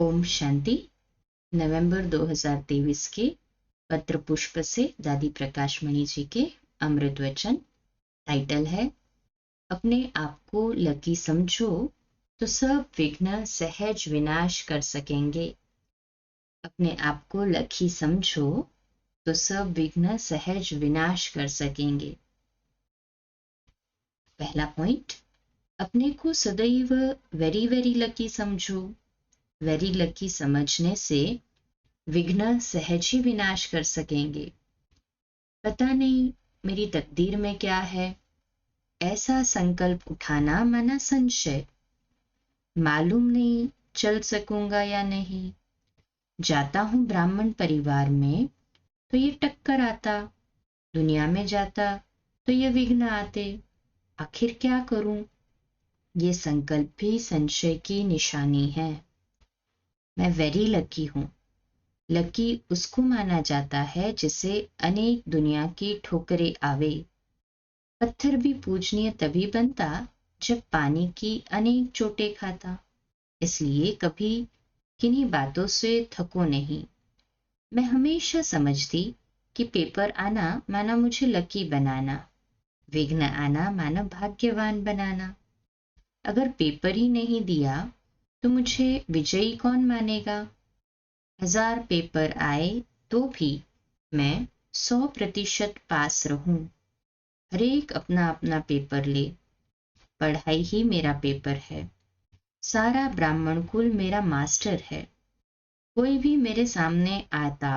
ओम शांति। नवंबर 2023 के पत्र पुष्प से दादी प्रकाश मणि जी के अमृत वचन। टाइटल है अपने आप को लकी समझो तो सब विघ्न सहज विनाश कर सकेंगे। अपने आप को लकी समझो तो सब विघ्न सहज विनाश कर सकेंगे। पहला पॉइंट, अपने को सदैव वेरी वेरी लकी समझो। वेरी लकी समझने से विघ्न सहज ही विनाश कर सकेंगे। पता नहीं मेरी तकदीर में क्या है, ऐसा संकल्प उठाना माना संशय। मालूम नहीं चल सकूंगा या नहीं। जाता हूं ब्राह्मण परिवार में तो ये टक्कर आता, दुनिया में जाता तो ये विघ्न आते। आखिर क्या करूं? ये संकल्प भी संशय की निशानी है। मैं वेरी लकी हूं। लकी उसको माना जाता है जिसे अनेक दुनिया की ठोकरें आवे। पत्थर भी पूजनीय तभी बनता जब पानी की अनेक चोटें खाता। इसलिए कभी किन्हीं बातों से थको नहीं। मैं हमेशा समझती कि पेपर आना माना मुझे लकी बनाना, विघ्न आना माना भाग्यवान बनाना। अगर पेपर ही नहीं दिया तो मुझे विजयी कौन मानेगा? 1000 पेपर आए तो भी मैं 100% पास रहूं। हरेक अपना अपना पेपर ले, पढ़ाई ही मेरा पेपर है। सारा ब्राह्मण कुल मेरा मास्टर है। कोई भी मेरे सामने आता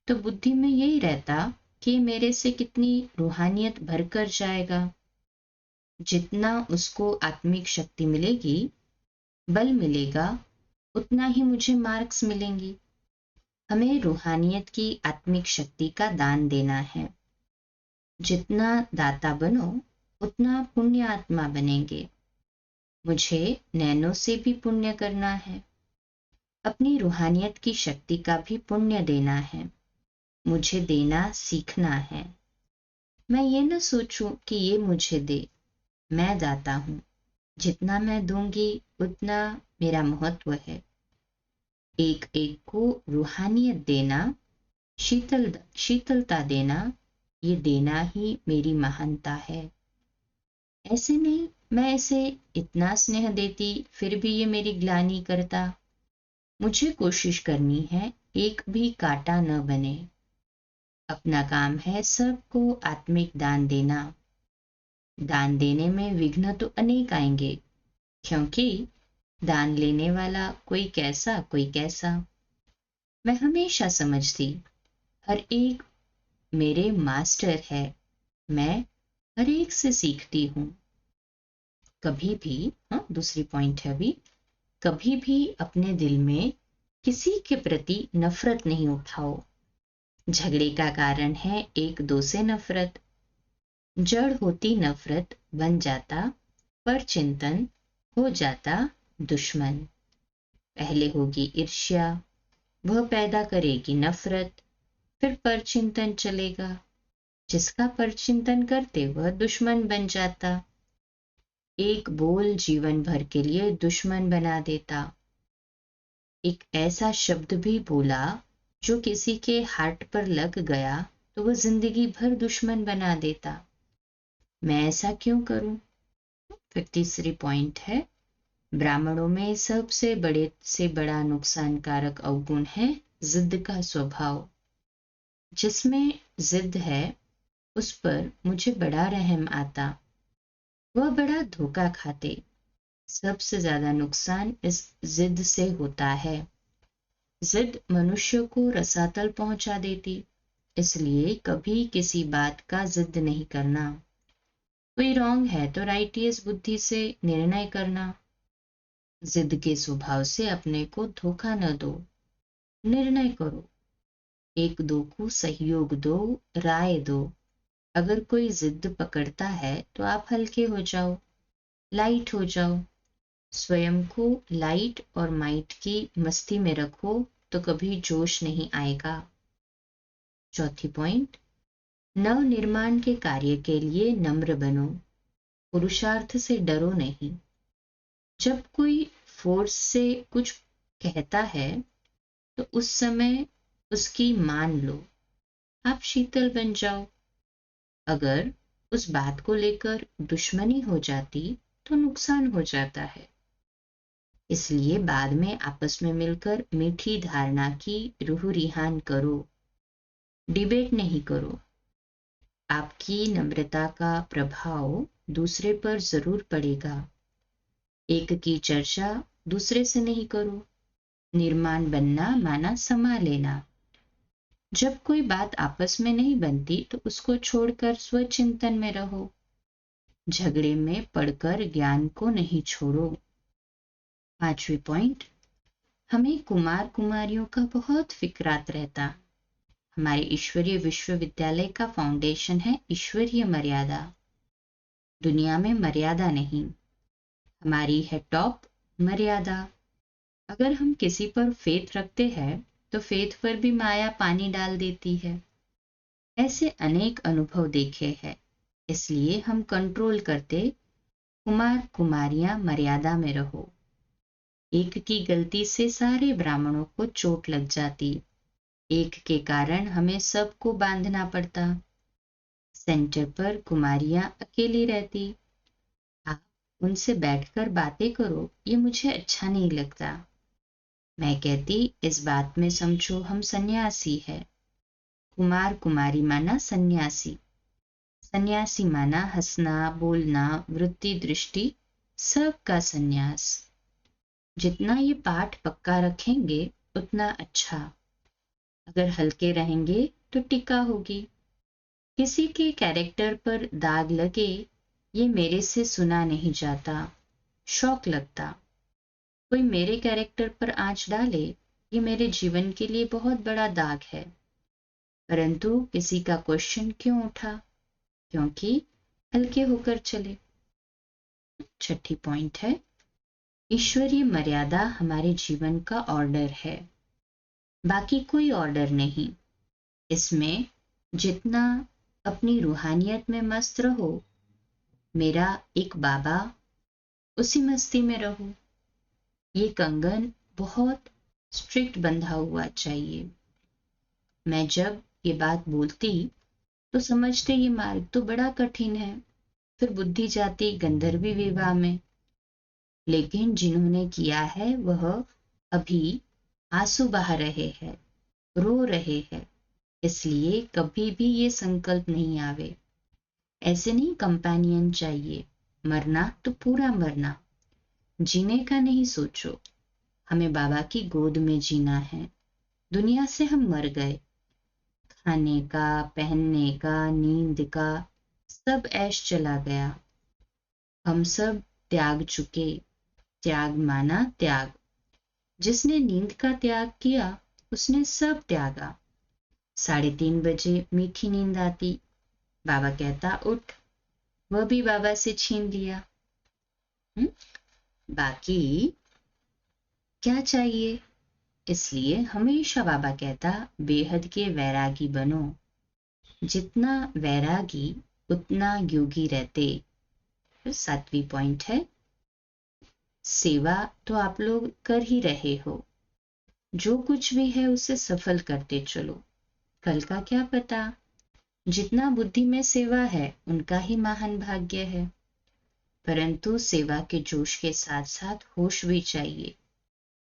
तो बुद्धि में यही रहता कि मेरे से कितनी रूहानियत भरकर जाएगा। जितना उसको आत्मिक शक्ति मिलेगी, बल मिलेगा, उतना ही मुझे मार्क्स मिलेंगी। हमें रूहानियत की आत्मिक शक्ति का दान देना है। जितना दाता बनो उतना पुण्य आत्मा बनेंगे। मुझे नैनों से भी पुण्य करना है। अपनी रूहानियत की शक्ति का भी पुण्य देना है। मुझे देना सीखना है। मैं ये न सोचूं कि ये मुझे दे। मैं दाता हूं। जितना मैं दूंगी उतना मेरा महत्व है। एक एक को रूहानियत देना, शीतलता देना, ये देना ही मेरी महानता है। ऐसे नहीं मैं इसे इतना स्नेह देती फिर भी ये मेरी ग्लानि करता। मुझे कोशिश करनी है एक भी कांटा न बने। अपना काम है सबको आत्मिक दान देना। दान देने में विघ्न तो अनेक आएंगे, क्योंकि दान लेने वाला कोई कैसा कोई कैसा। मैं हमेशा समझती हर एक मेरे मास्टर है। मैं हर एक से सीखती हूँ। कभी भी दूसरी पॉइंट है अभी, कभी भी अपने दिल में किसी के प्रति नफरत नहीं उठाओ। झगड़े का कारण है एक दो से नफरत। जड़ होती नफरत बन जाता पर चिंतन, हो जाता दुश्मन। पहले होगी ईर्ष्या, वह पैदा करेगी नफरत, फिर परचिंतन चलेगा। जिसका परचिंतन करते वह दुश्मन बन जाता। एक बोल जीवन भर के लिए दुश्मन बना देता। एक ऐसा शब्द भी बोला जो किसी के हार्ट पर लग गया तो वह जिंदगी भर दुश्मन बना देता। मैं ऐसा क्यों करूं? फिर तीसरी पॉइंट है, ब्राह्मणों में सबसे बड़े से बड़ा नुकसानकारक अवगुण है जिद का स्वभाव। जिसमें जिद है उस पर मुझे बड़ा रहम आता। वह बड़ा धोखा खाते। सबसे ज्यादा नुकसान इस जिद से होता है। जिद मनुष्य को रसातल पहुंचा देती। इसलिए कभी किसी बात का जिद नहीं करना। कोई रॉन्ग है तो राइटियस बुद्धि से निर्णय करना। जिद के स्वभाव से अपने को धोखा न दो। निर्णय करो। एक दो को सहयोग दो, राय दो। अगर कोई जिद पकड़ता है तो आप हल्के हो जाओ, लाइट हो जाओ। स्वयं को लाइट और माइट की मस्ती में रखो तो कभी जोश नहीं आएगा। चौथी पॉइंट, नव निर्माण के कार्य के लिए नम्र बनो। पुरुषार्थ से डरो नहीं। जब कोई फोर्स से कुछ कहता है तो उस समय उसकी मान लो, आप शीतल बन जाओ। अगर उस बात को लेकर दुश्मनी हो जाती तो नुकसान हो जाता है। इसलिए बाद में आपस में मिलकर मीठी धारणा की रूह रिहान करो, डिबेट नहीं करो। आपकी नम्रता का प्रभाव दूसरे पर जरूर पड़ेगा। एक की चर्चा दूसरे से नहीं करो। निर्माण बनना माना समा लेना। जब कोई बात आपस में नहीं बनती तो उसको छोड़कर स्वचिंतन में रहो। झगड़े में पड़कर ज्ञान को नहीं छोड़ो। 5वीं पॉइंट, हमें कुमार कुमारियों का बहुत फिक्रात रहता। हमारे ईश्वरीय विश्वविद्यालय का फाउंडेशन है ईश्वरीय मर्यादा। दुनिया में मर्यादा नहीं, हमारी है टॉप मर्यादा। अगर हम किसी पर फेथ रखते हैं तो फेथ पर भी माया पानी डाल देती है। ऐसे अनेक अनुभव देखे हैं, इसलिए हम कंट्रोल करते। कुमार कुमारियां मर्यादा में रहो। एक की गलती से सारे ब्राह्मणों को चोट लग जाती। एक के कारण हमें सबको बांधना पड़ता। सेंटर पर कुमारियां अकेली रहती। आप उनसे बैठकर बातें करो, ये मुझे अच्छा नहीं लगता। मैं कहती इस बात में समझो हम सन्यासी है। कुमार कुमारी माना सन्यासी। सन्यासी माना हंसना बोलना वृत्ति दृष्टि सबका सन्यास। जितना ये पाठ पक्का रखेंगे उतना अच्छा। अगर हल्के रहेंगे तो टिका होगी। किसी के कैरेक्टर पर दाग लगे, ये मेरे से सुना नहीं जाता, शौक लगता। कोई मेरे कैरेक्टर पर आंच डाले, ये मेरे जीवन के लिए बहुत बड़ा दाग है। परंतु किसी का क्वेश्चन क्यों उठा? क्योंकि हल्के होकर चले। 6ठी पॉइंट है, ईश्वरीय मर्यादा हमारे जीवन का ऑर्डर है, बाकी कोई ऑर्डर नहीं। इसमें जितना अपनी रूहानियत में मस्त रहो, मेरा एक बाबा, उसी मस्ती में रहो। ये कंगन बहुत स्ट्रिक्ट बंधा हुआ चाहिए। मैं जब ये बात बोलती तो समझते ये मार्ग तो बड़ा कठिन है, फिर बुद्धि जाती गंधर्वी विवाह में। लेकिन जिन्होंने किया है वह अभी आंसू बहा रहे हैं, रो रहे हैं। इसलिए कभी भी ये संकल्प नहीं आवे। ऐसे नहीं कंपेनियन चाहिए, मरना तो पूरा मरना, जीने का नहीं सोचो। हमें बाबा की गोद में जीना है। दुनिया से हम मर गए। खाने का, पहनने का, नींद का सब ऐश चला गया। हम सब त्याग चुके। त्याग माना त्याग। जिसने नींद का त्याग किया उसने सब त्यागा। 3:30 बजे मीठी नींद आती, बाबा कहता उठ, वह भी बाबा से छीन लिया। बाकी क्या चाहिए? इसलिए हमेशा बाबा कहता बेहद के वैरागी बनो। जितना वैरागी उतना योगी रहते। 7वीं पॉइंट है, सेवा तो आप लोग कर ही रहे हो। जो कुछ भी है उसे सफल करते चलो। कल का क्या पता? जितना बुद्धि में सेवा है उनका ही महान भाग्य है। परंतु सेवा के जोश के साथ साथ होश भी चाहिए।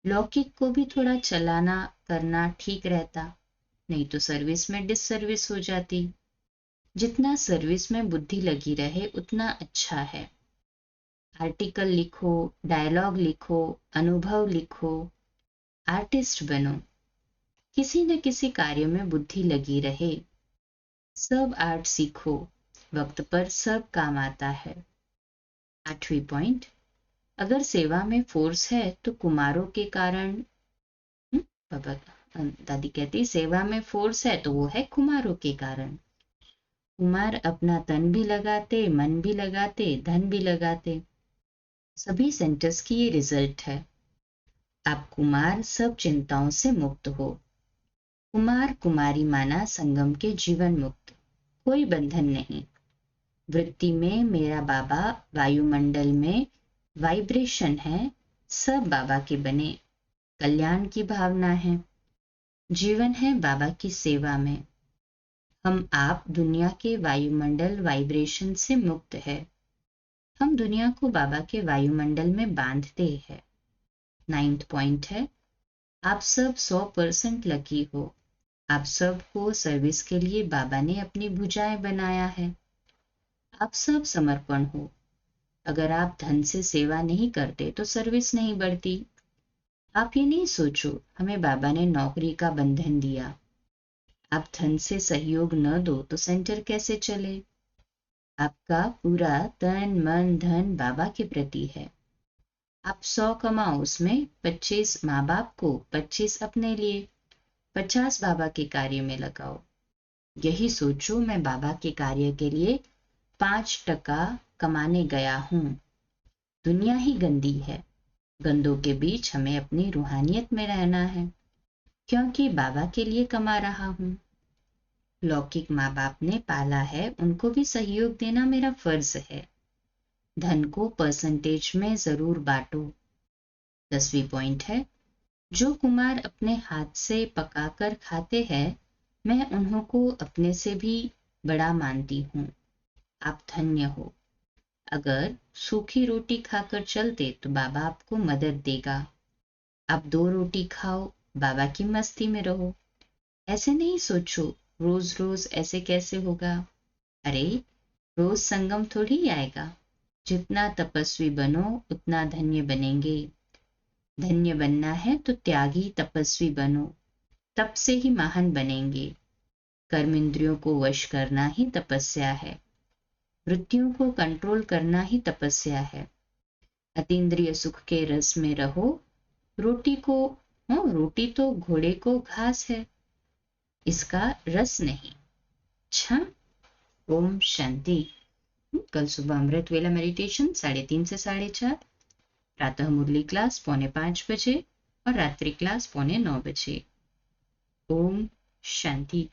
लौकिक को भी थोड़ा चलाना करना ठीक रहता, नहीं तो सर्विस में डिससर्विस हो जाती। जितना सर्विस में बुद्धि लगी रहे उतना अच्छा है। आर्टिकल लिखो, डायलॉग लिखो, अनुभव लिखो, आर्टिस्ट बनो। किसी न किसी कार्य में बुद्धि लगी रहे। सब आर्ट सीखो, वक्त पर सब काम आता है। 8वीं पॉइंट, अगर सेवा में फोर्स है तो कुमारों के कारण, पापा दादी कहती सेवा में फोर्स है तो वो है कुमारों के कारण। कुमार अपना तन भी लगाते, मन भी लगाते, धन भी लगाते। सभी सेंटर्स की ये रिजल्ट है। आप कुमार सब चिंताओं से मुक्त हो। कुमार कुमारी माना संगम के जीवन मुक्त, कोई बंधन नहीं। वृत्ति में मेरा बाबा, वायुमंडल में वाइब्रेशन है, सब बाबा के बने। कल्याण की भावना है। जीवन है बाबा की सेवा में। हम आप दुनिया के वायुमंडल वाइब्रेशन से मुक्त है। हम दुनिया को बाबा के वायुमंडल में बांधते हैं। 9th पॉइंट है, आप सब 100% लकी हो। आप सब को सर्विस के लिए बाबा ने अपनी भुजाएं बनाया है। आप सब समर्पण हो। अगर आप धन से सेवा नहीं करते तो सर्विस नहीं बढ़ती। आप ये नहीं सोचो हमें बाबा ने नौकरी का बंधन दिया। आप धन से सहयोग न दो तो सेंटर कैसे चले। आपका पूरा तन मन धन बाबा के प्रति है। आप 100 कमाओ, उसमें 25 माँ बाप को, 25 अपने लिए, 50 बाबा के कार्य में लगाओ। यही सोचो मैं बाबा के कार्य के लिए 5% कमाने गया हूँ। दुनिया ही गंदी है। गंदों के बीच हमें अपनी रूहानियत में रहना है, क्योंकि बाबा के लिए कमा रहा हूँ। लौकिक माँ बाप ने पाला है, उनको भी सहयोग देना मेरा फर्ज है। धन को परसेंटेज में जरूर बांटो। 10वीं पॉइंट है, जो कुमार अपने हाथ से पकाकर खाते हैं, मैं उन्हों को अपने से भी बड़ा मानती हूँ। आप धन्य हो। अगर सूखी रोटी खाकर चलते तो बाबा आपको मदद देगा। आप 2 रोटी खाओ, बाबा की मस्ती में रहो। ऐसे नहीं सोचो रोज रोज ऐसे कैसे होगा। अरे रोज संगम थोड़ी आएगा। जितना तपस्वी बनो उतना धन्य बनेंगे। धन्य बनना है तो त्यागी तपस्वी बनो, तप से ही महान बनेंगे। कर्म इंद्रियों को वश करना ही तपस्या है। वृत्तियों को कंट्रोल करना ही तपस्या है। अतीन्द्रिय सुख के रस में रहो। रोटी तो घोड़े को घास है, इसका रस नहीं। अच्छा, ओम शांति। कल सुबह अमृत वेला मेडिटेशन 3:30 से 4:30, प्रातः मुरली क्लास 4:45 बजे और रात्रि क्लास 8:45 बजे। ओम शांति।